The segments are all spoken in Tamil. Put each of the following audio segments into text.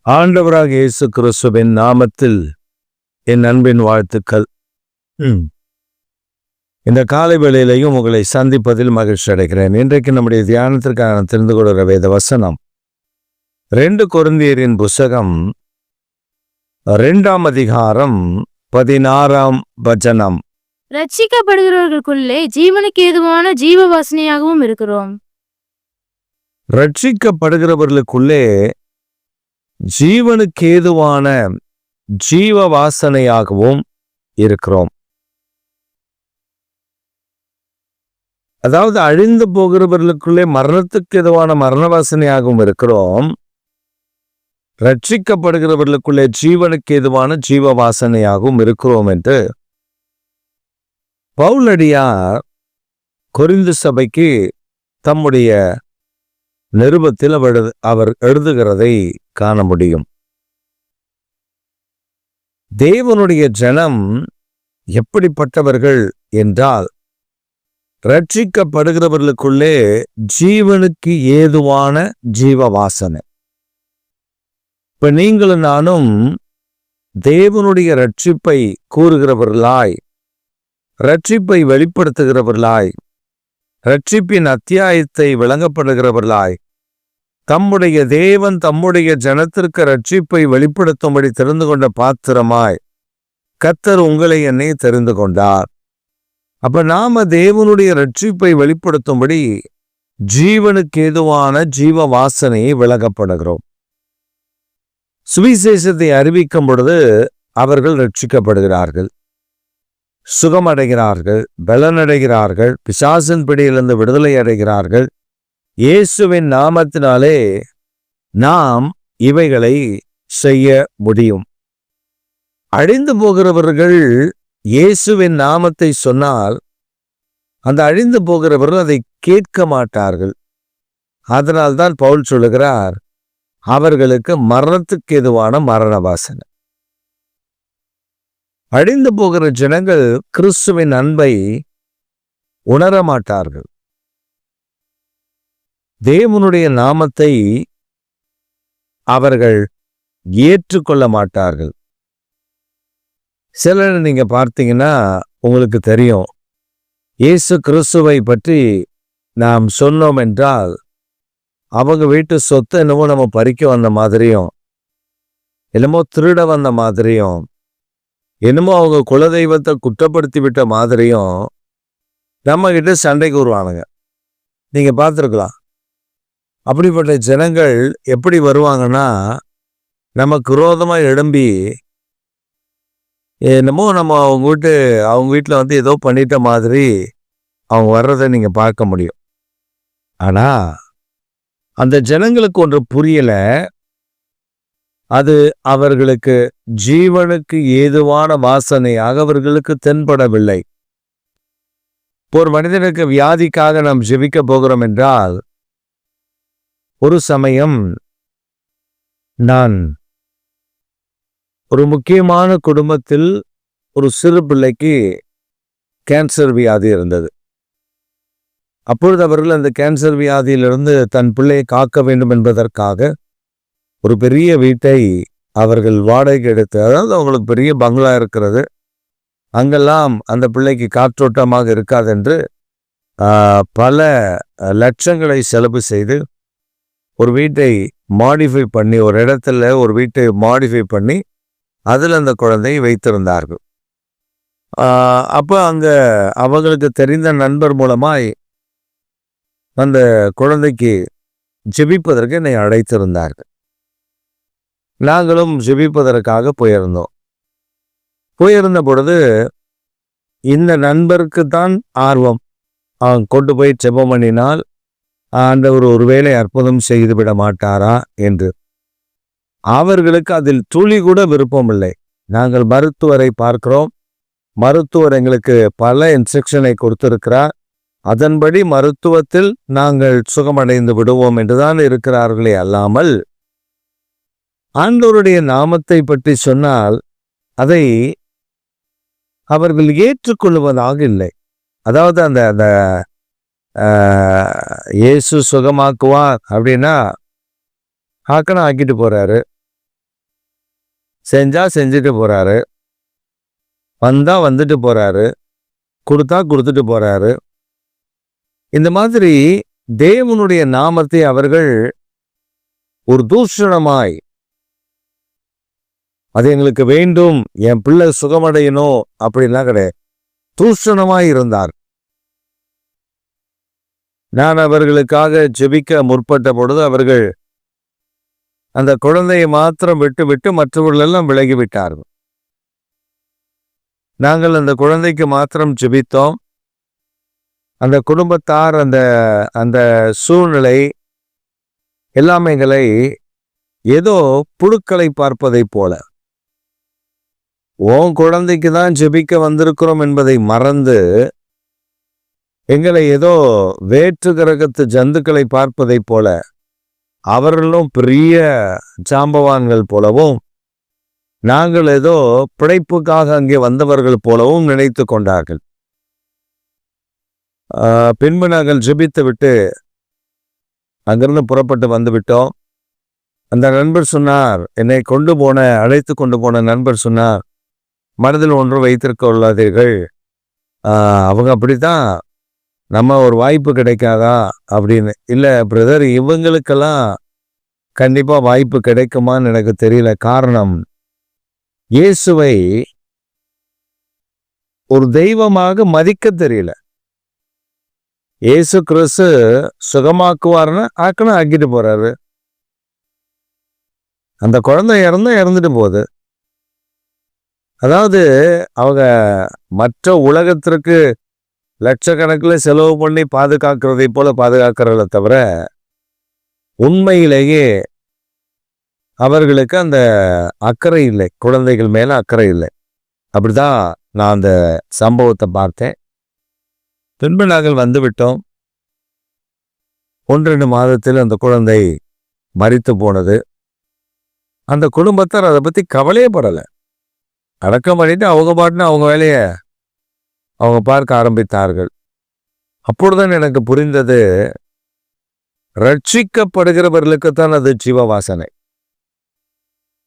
ஆண்டவராக இயேசு கிறிஸ்துவின் நாமத்தில் என் அன்பின் வாழ்த்துக்கள். இந்த காலை வேளையிலையும் உங்களை சந்திப்பதில் மகிழ்ச்சி அடைகிறேன். இன்றைக்கு நம்முடைய தியானத்திற்கான தெரிந்து கொள்கிற வேத வசனம் 2 கொரிந்தியரின் புஸ்தகம் 2ஆம் அதிகாரம் 16ஆம் வசனம். ரட்சிக்கப்படுகிறவர்களுக்குள்ளே ஜீவனுக்கு ஏதுவான ஜீவ வாசனையாகவும் இருக்கிறோம். ரட்சிக்கப்படுகிறவர்களுக்குள்ளே ஜீவனுக்கேதுவான ஜீவ வாசனையாகவும் இருக்கிறோம். அதாவது அழிந்து போகிறவர்களுக்குள்ளே மரணத்துக்கு எதுவான மரண வாசனையாகவும் இருக்கிறோம். ரட்சிக்கப்படுகிறவர்களுக்குள்ளே ஜீவனுக்கு எதுவான ஜீவ வாசனையாகவும் இருக்கிறோம் என்று பவுலடியார் கொரிந்து சபைக்கு தம்முடைய நிருபத்தில் அவர் எழுதுகிறதை காண முடியும். தேவனுடைய ஜனம் எப்படிப்பட்டவர்கள் என்றால், ரட்சிக்கப்படுகிறவர்களுக்குள்ளே ஜீவனுக்கு ஏதுவான ஜீவ வாசனை. இப்ப நீங்களும் நானும் தேவனுடைய ரட்சிப்பை கூறுகிறவர்களாய், ரட்சிப்பை வெளிப்படுத்துகிறவர்களாய், ரட்சிப்பின் அத்தியாயத்தை விளங்கப்படுகிறவர்களாய், தம்முடைய தேவன் தம்முடைய ஜனத்திற்கு ரட்சிப்பை வெளிப்படுத்தும்படி தெரிந்து கொண்ட பாத்திரமாய் கர்த்தர் உங்களை என்னை தெரிந்து கொண்டார். அப்ப நாம தேவனுடைய ரட்சிப்பை வெளிப்படுத்தும்படி ஜீவனுக்கு ஏதுவான ஜீவ வாசனையை விளங்கப்படுகிறோம். சுவிசேஷத்தை அறிவிக்கும் பொழுது அவர்கள் ரட்சிக்கப்படுகிறார்கள், சுகமடைகிறார்கள், பலனடைகிறார்கள், பிசாசின் பிடியிலிருந்து விடுதலை அடைகிறார்கள். இயேசுவின் நாமத்தினாலே நாம் இவைகளை செய்ய முடியும். அழிந்து போகிறவர்கள் இயேசுவின் நாமத்தை சொன்னால் அந்த அழிந்து போகிறவர்கள் அதை கேட்க மாட்டார்கள். அதனால்தான் பவுல் சொல்லுகிறார், அவர்களுக்கு மரணத்துக்கு எதுவான மரண வாசனை. அழிந்து போகிற ஜனங்கள் கிறிஸ்துவின் அன்பை உணர மாட்டார்கள். தேவனுடைய நாமத்தை அவர்கள் ஏற்றுக்கொள்ள மாட்டார்கள். சிலர் நீங்க பார்த்தீங்கன்னா உங்களுக்கு தெரியும், இயேசு கிறிஸ்துவை பற்றி நாம் சொன்னோம் என்றால் அவங்க வீட்டு சொத்தை என்னமோ நம்ம பறிக்க வந்த மாதிரியும், என்னமோ திருட வந்த மாதிரியும், என்னமோ அவங்க குலதெய்வத்தை குற்றப்படுத்தி விட்ட மாதிரியும் நம்ம கிட்ட சண்டைக்கு வருவானுங்க. நீங்க பார்த்துருக்கலாம். அப்படிப்பட்ட ஜனங்கள் எப்படி வருவாங்கன்னா, நமக்கு விரோதமாக எழும்பி என்னமோ நம்ம அவங்க வீட்டில் வந்து ஏதோ பண்ணிட்ட மாதிரி அவங்க வர்றதை நீங்கள் பார்க்க முடியும். ஆனால் அந்த ஜனங்களுக்கு ஒன்று புரியலை, அது அவர்களுக்கு ஜீவனுக்கு ஏதுவான வாசனையாக அவர்களுக்கு தென்படவில்லை. ஒரு மனிதனுக்கு வியாதிக்காக நாம் ஜெபிக்க போகிறோம் என்றால், ஒரு சமயம் நான் ஒரு முக்கியமான குடும்பத்தில் ஒரு சிறு பிள்ளைக்கு கேன்சர் வியாதி இருந்தது. அப்பொழுது அவர்கள் அந்த கேன்சர் வியாதியிலிருந்து தன் பிள்ளையை காக்க வேண்டும் என்பதற்காக ஒரு பெரிய வீட்டை அவர்கள் வாடகைக்கு எடுத்து, அதாவது அவங்களுக்கு பெரிய பங்களா இருக்கிறது, அங்கெல்லாம் அந்த பிள்ளைக்கு காற்றோட்டமாக இருக்காதென்று பல லட்சங்களை செலவு செய்து ஒரு வீட்டை மாடிஃபை பண்ணி, ஒரு இடத்துல ஒரு வீட்டை மாடிஃபை பண்ணி அதில் அந்த குழந்தையை வைத்திருந்தார்கள். அப்போ அங்கே அவங்களுக்கு தெரிந்த நண்பர் மூலமாய் அந்த குழந்தைக்கு ஜெபிப்பதற்கு என்னை அழைத்திருந்தார்கள். நாங்களும் ஜெபிப்பதற்காக போயிருந்த பொழுது இந்த நண்பருக்கு தான் ஆர்வம், அவன் கொண்டு போய் ஜெபம் பண்ணினால் ஆண்டவர் ஒருவேளை அற்புதம் செய்து விட மாட்டாரா என்று. அவர்களுக்கு அதில் துளி கூட விருப்பம் இல்லை. நாங்கள் மருத்துவரை பார்க்கிறோம், மருத்துவர் எங்களுக்கு பல இன்ஸ்ட்ரக்ஷனை கொடுத்திருக்கிறார், அதன்படி மருத்துவத்தில் நாங்கள் சுகமடைந்து விடுவோம் என்றுதான் இருக்கிறார்களே அல்லாமல், ஆண்டவருடைய நாமத்தை பற்றி சொன்னால் அதை அவர்கள் ஏற்றுக்கொள்வதாக இல்லை. அதாவது அந்த இயேசு சுகமாக்குவார் அப்படின்னா ஆக்கணும் ஆக்கிட்டு போறாரு, செஞ்சா செஞ்சுட்டு போறாரு, வந்தா வந்துட்டு போறாரு, கொடுத்தா கொடுத்துட்டு போறாரு. இந்த மாதிரி தேவனுடைய நாமத்தை அவர்கள் ஒரு தூஷணமாய், அது எங்களுக்கு வேண்டும், என் பிள்ளை சுகமடையணும் அப்படின்லாம் கிடையாது, தூஷணமாய் இருந்தார். நான் அவர்களுக்காக ஜெபிக்க முற்பட்ட பொழுது அவர்கள் அந்த குழந்தையை மாத்திரம் விட்டு விட்டு மற்றவர்கள் எல்லாம் விலகிவிட்டார்கள். நாங்கள் அந்த குழந்தைக்கு மாத்திரம் ஜெபித்தோம். அந்த குடும்பத்தார் அந்த அந்த சூழ்நிலை எல்லாமே எங்களை ஏதோ புழுக்களை பார்ப்பதை போல, உன் குழந்தைக்கு தான் ஜெபிக்க வந்திருக்கிறோம் என்பதை மறந்து எங்களை ஏதோ வேற்று கிரகத்து ஜந்துக்களை பார்ப்பதை போல, அவர்களும் பெரிய ஜாம்பவான்கள் போலவும் நாங்கள் ஏதோ பிழைப்புக்காக அங்கே வந்தவர்கள் போலவும் நினைத்து கொண்டார்கள். பின்பு நாங்கள் ஜெபித்து விட்டு அங்கிருந்து புறப்பட்டு வந்து விட்டோம். அந்த நண்பர் சொன்னார், என்னை அழைத்து கொண்டு போன நண்பர் சொன்னார், மனதில் ஒன்று வைத்திருக்க உள்ளாதீர்கள், அவங்க அப்படித்தான், நம்ம ஒரு வாய்ப்பு கிடைக்காதா அப்படின்னு. இல்லை பிரதர், இவங்களுக்கெல்லாம் கண்டிப்பா வாய்ப்பு கிடைக்குமான்னு எனக்கு தெரியல. காரணம், இயேசுவை ஒரு தெய்வமாக மதிக்க தெரியல. இயேசு கிறிஸ்து சுகமாக்குவார்னு ஆக்கணும் ஆக்கிட்டு போறாரு. அந்த குழந்தை இறந்துட்டு போகுது. அதாவது அவங்க மற்ற உலகத்திற்கு லட்சக்கணக்கில் செலவு பண்ணி பாதுகாக்கிறதை போல பாதுகாக்கிறத தவிர உண்மையிலேயே அவர்களுக்கு அந்த அக்கறை இல்லை, குழந்தைகள் மேல அக்கறை இல்லை. அப்படிதான் நான் அந்த சம்பவத்தை பார்த்தேன். பின்பு நாங்கள் வந்து விட்டோம். 1-2 மாதத்தில் அந்த குழந்தை மரித்து போனது. அந்த குடும்பத்தார் அதை பத்தி கவலையே படலை. அடக்கம் பண்ணிட்டு அவங்க பாட்டுன்னு அவங்க வேலையை அவங்க பார்க்க ஆரம்பித்தார்கள். அப்பொழுதுதான் எனக்கு புரிந்தது, ரட்சிக்கப்படுகிறவர்களுக்குத்தான் அது ஜீவ வாசனை.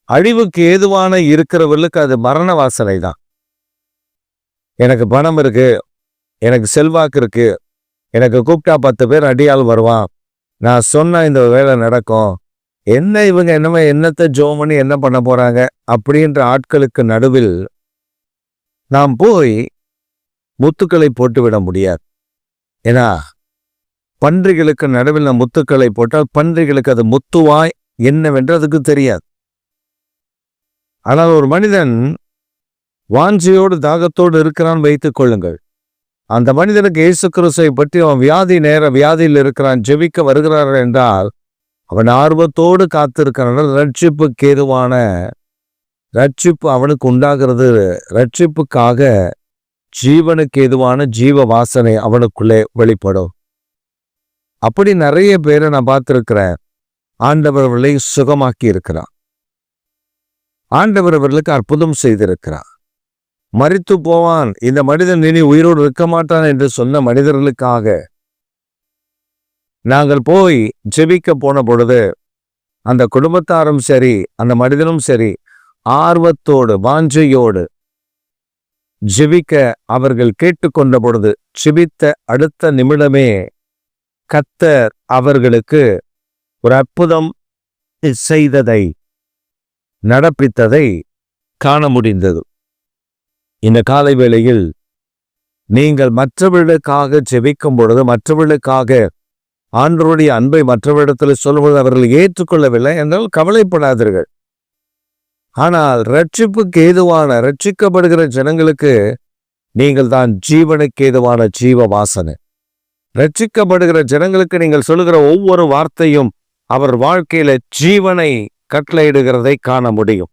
அழிவுக்கு ஏதுவான இருக்கிறவர்களுக்கு அது மரண வாசனை தான். எனக்கு பணம் இருக்கு, எனக்கு செல்வாக்கு இருக்கு, எனக்கு கூப்பிட்டா 10 பேர் அடியால் வருவான், நான் சொன்னா இந்த வேலை நடக்கும், என்ன இவங்க என்னத்தை ஜோம் பண்ணி என்ன பண்ண போறாங்க அப்படின்ற ஆட்களுக்கு நடுவில் நாம் போய் முத்துக்களை போட்டுவிட முடியாது. ஏன்னா பன்றிகளுக்கு நடுவில் நாம் முத்துக்களை போட்டால் பன்றிகளுக்கு அது முத்துவாய் என்னவென்று அதுக்கு தெரியாது. ஆனால் ஒரு மனிதன் வாஞ்சையோடு தாகத்தோடு இருக்கிறான் வைத்துக் கொள்ளுங்கள். அந்த மனிதனுக்கு இயேசு கிறிஸ்துவை பற்றி அவன் வியாதியில் இருக்கிறான், ஜெபிக்க வருகிறார்கள் என்றால் அவன் ஆர்வத்தோடு காத்திருக்கிறான். ரட்சிப்புக்கு ஏதுவான ரட்சிப்பு அவனுக்கு உண்டாகிறது. ரட்சிப்புக்காக ஜீவனுக்கு ஏதுவான ஜீவ வாசனை அவனுக்குள்ளே வெளிப்படும். அப்படி நிறைய பேரை நான் பார்த்திருக்கிறேன். ஆண்டவர் அவர்களை சுகமாக்கி இருக்கிறான். ஆண்டவர் அவர்களுக்கு அற்புதம் செய்திருக்கிறார். மரித்து போவான், இந்த மனிதன் இனி உயிரோடு இருக்க மாட்டான் என்று சொன்ன மனிதர்களுக்காக நாங்கள் போய் ஜெபிக்க போன பொழுது அந்த குடும்பத்தாரும் சரி அந்த மனிதனும் சரி ஆர்வத்தோடு வாஞ்சையோடு ஜெபிக்க அவர்கள் கேட்டுக்கொண்ட பொழுது ஜெபித்த அடுத்த நிமிடமே கர்த்தர் அவர்களுக்கு ஒரு அற்புதம் செய்ததை நடப்பித்ததை காண முடிந்தது. இந்த காலை வேளையில் நீங்கள் மற்றவர்களுக்காக ஜெபிக்கும் பொழுது, மற்றவர்களுக்காக ஆண்டவருடைய அன்பை மற்றவரிடத்தில் சொல்லும்போது அவர்கள் ஏற்றுக்கொள்ளவில்லை என்றால் கவலைப்படாதீர்கள். ஆனால் ரட்சிப்புக்கு ஏதுவான ரட்சிக்கப்படுகிற ஜனங்களுக்கு நீங்கள் தான் ஜீவனுக்கு ஏதுவான ஜீவ வாசனை. ரட்சிக்கப்படுகிற ஜனங்களுக்கு நீங்கள் சொல்லுகிற ஒவ்வொரு வார்த்தையும் அவர் வாழ்க்கையில ஜீவனை கட்டளையிடுகிறதை காண முடியும்.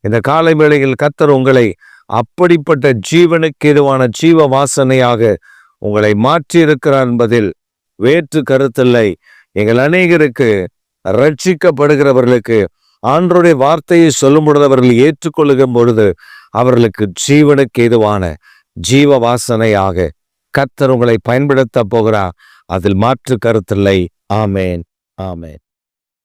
இந்த காலை வேளையில் கர்த்தர் உங்களை அப்படிப்பட்ட ஜீவனுக்கு ஏதுவான ஜீவ வாசனையாக உங்களை மாற்றியிருக்கிறார் என்பதில் வேற்று கருத்தில்லை. எங்கள் அநேகருக்கு ரட்சிக்கப்படுகிறவர்களுக்கு ஆண்டவருடைய வார்த்தையை சொல்லும் பொழுது அவர்கள் ஏற்றுக்கொள்ளும் பொழுது அவர்களுக்கு ஜீவனுக்கு ஏதுவான ஜீவ வாசனையாக கர்த்தர் உங்களை பயன்படுத்த போகிறார். அதில் மாற்று கருத்தில்லை. ஆமேன், ஆமேன்.